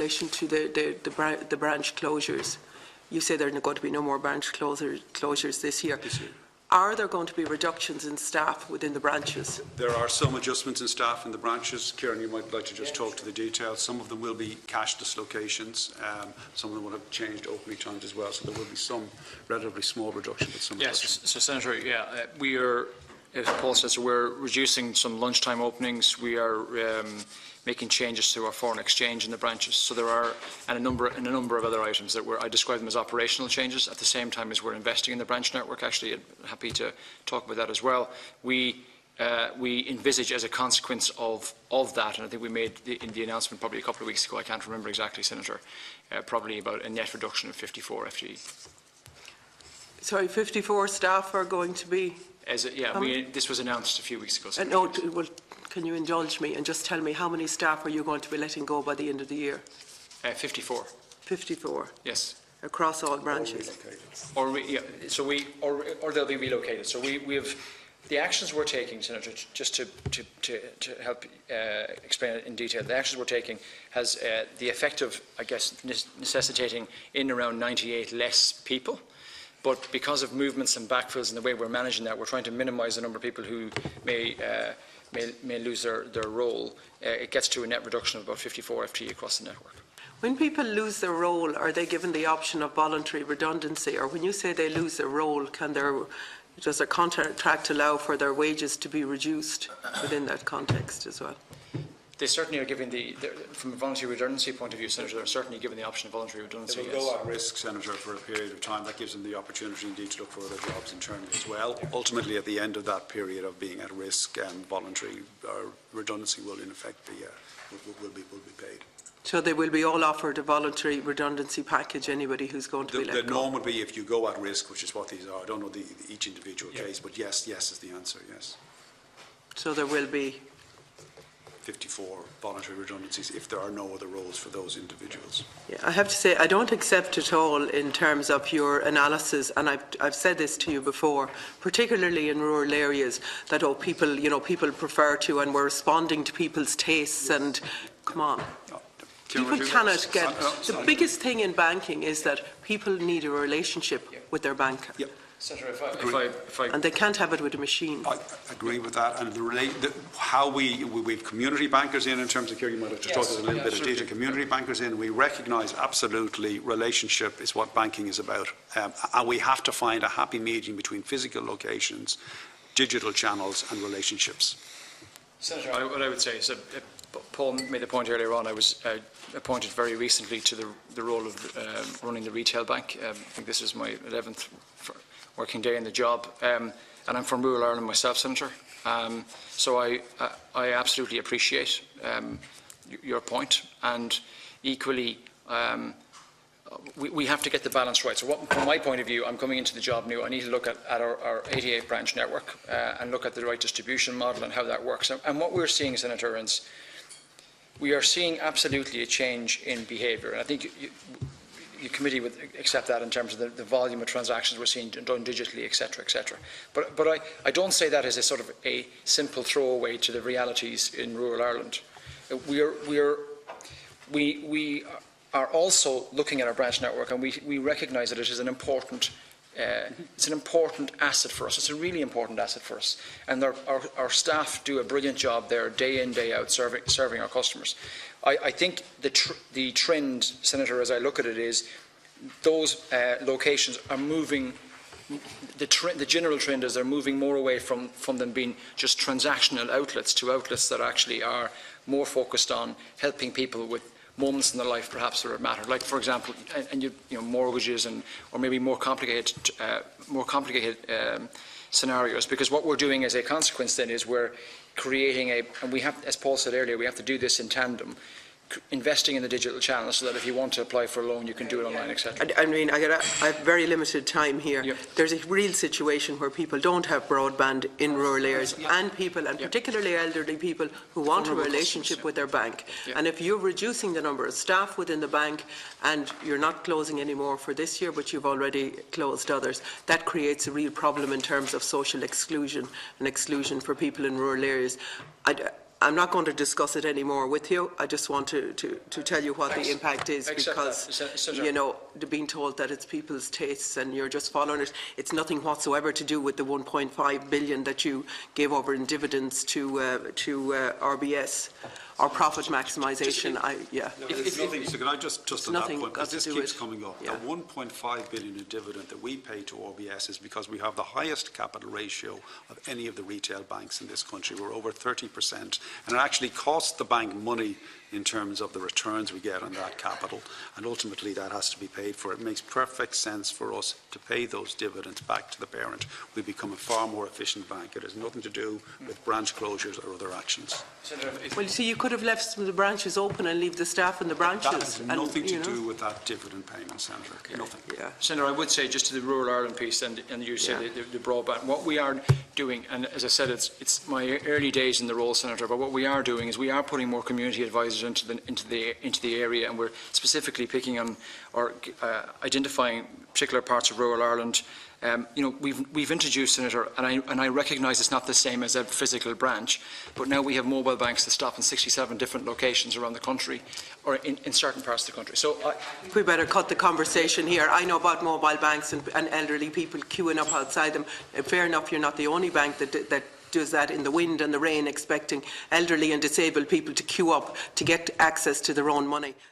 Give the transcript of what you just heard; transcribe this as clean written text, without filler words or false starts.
relation to the branch closures. You say there are going to be no more branch closures this year. Are there going to be reductions in staff within the branches? There are some adjustments in staff in the branches. Kieran, you might like to just talk to the details. Some of them will be cashless locations. Some of them will have changed opening times as well. So there will be some relatively small reduction, but some reduction. So Senator, we are, as Paul says, we're reducing some lunchtime openings. We are making changes to our foreign exchange in the branches. So there are a number of other items that I describe them as operational changes. At the same time as we're investing in the branch network, actually, I'm happy to talk about that as well. We envisage, as a consequence of that, and I think we made in the announcement probably a couple of weeks ago, I can't remember exactly, Senator, probably about a net reduction of 54 FTE. Sorry, 54 staff are going to be... This was announced a few weeks ago. No, well, can you indulge me and just tell me how many staff are you going to be letting go by the end of the year? 54. 54? Yes. Across all branches? Or they'll be relocated. So we have the actions we're taking, Senator, just to help explain it in detail. The actions we're taking has the effect of, I guess, necessitating in around 98 less people. But because of movements and backfills and the way we're managing that, we're trying to minimise the number of people who may lose their role. It gets to a net reduction of about 54 FTE across the network. When people lose their role, are they given the option of voluntary redundancy? Or when you say they lose their role, does their contract allow for their wages to be reduced within that context as well? They certainly are given from a voluntary redundancy point of view, Senator, they're certainly given the option of voluntary redundancy. They will go at risk, Senator, for a period of time. That gives them the opportunity indeed to look for other jobs internally as well. Ultimately, at the end of that period of being at risk, voluntary redundancy will in effect be will be paid. So they will be all offered a voluntary redundancy package, anybody who's going to be let go? The norm would be if you go at risk, which is what these are. I don't know each individual case, but yes is the answer, yes. So there will be 54 voluntary redundancies if there are no other roles for those individuals. Yeah, I have to say I don't accept at all in terms of your analysis, and I've said this to you before, particularly in rural areas, that people prefer to, and we're responding to people's tastes. Yes. And come on. No. People cannot get... The biggest thing in banking is that people need a relationship with their banker. Yep. Senator, if I and they can't have it with a machine. I agree with that. And how we've community bankers in terms of care, you might have just talked a little bit of data. Community bankers in, we recognise absolutely relationship is what banking is about. And we have to find a happy medium between physical locations, digital channels and relationships. Senator, what I would say is that Paul made the point earlier on. I was appointed very recently to the role of running the retail bank. I think this is my 11th working day in the job, and I'm from rural Ireland myself, Senator. So I absolutely appreciate your point, and equally we have to get the balance right. So from my point of view, I'm coming into the job now. I need to look at our 88 branch network and look at the right distribution model and how that works. And what we're seeing, Senator, is we are seeing absolutely a change in behaviour. And I think your committee would accept that in terms of the volume of transactions we're seeing done digitally, etc., etc. But I don't say that as a sort of a simple throwaway to the realities in rural Ireland. We are also looking at our branch network, and we recognise that it is an important it's an important asset for us. It's a really important asset for us. And our staff do a brilliant job there, day in, day out, serving our customers. I think the trend, Senator, as I look at it, is those locations are moving. The general trend is they're moving more away from them being just transactional outlets to outlets that actually are more focused on helping people with moments in their life, perhaps, that matter. Like, for example, mortgages or maybe more complicated scenarios. Because what we're doing as a consequence then is we're creating and we have, as Paul said earlier, we have to do this in tandem, investing in the digital channel so that if you want to apply for a loan, you can do it online, etc. I mean, I have very limited time here. Yep. There's a real situation where people don't have broadband in rural areas, and particularly elderly people who want a relationship with their bank. Yep. And if you're reducing the number of staff within the bank, and you're not closing any more for this year, but you've already closed others, that creates a real problem in terms of social exclusion and exclusion for people in rural areas. I'm not going to discuss it anymore with you. I just want to tell you what the impact is, because, you know, being told that it's people's tastes and you're just following it, it's nothing whatsoever to do with the 1.5 billion that you gave over in dividends to RBS. Or profit maximisation, It's nothing, so can I just on that point, because this keeps coming up, yeah. the 1.5 billion in dividend that we pay to RBS is because we have the highest capital ratio of any of the retail banks in this country. We're over 30%, and it actually costs the bank money in terms of the returns we get on that capital, and ultimately that has to be paid for. It makes perfect sense for us to pay those dividends back to the parent. We become a far more efficient bank. It has nothing to do with branch closures or other actions. Well, you see, you could have left some of the branches open and leave the staff in the branches. That has nothing to do with that dividend payment, Senator. Okay. Nothing. Yeah. Senator, I would say just to the rural Ireland piece, and you said the broadband, what we are doing, and as I said, it's my early days in the role, Senator, but what we are doing is we are putting more community advisors into the area, and we're specifically picking on or identifying particular parts of rural Ireland. You know, we've introduced, Senator, and I recognise it's not the same as a physical branch, but now we have mobile banks that stop in 67 different locations around the country, or in certain parts of the country. So we better cut the conversation here. I know about mobile banks and elderly people queuing up outside them. Fair enough, you're not the only bank that does that in the wind and the rain, expecting elderly and disabled people to queue up to get access to their own money.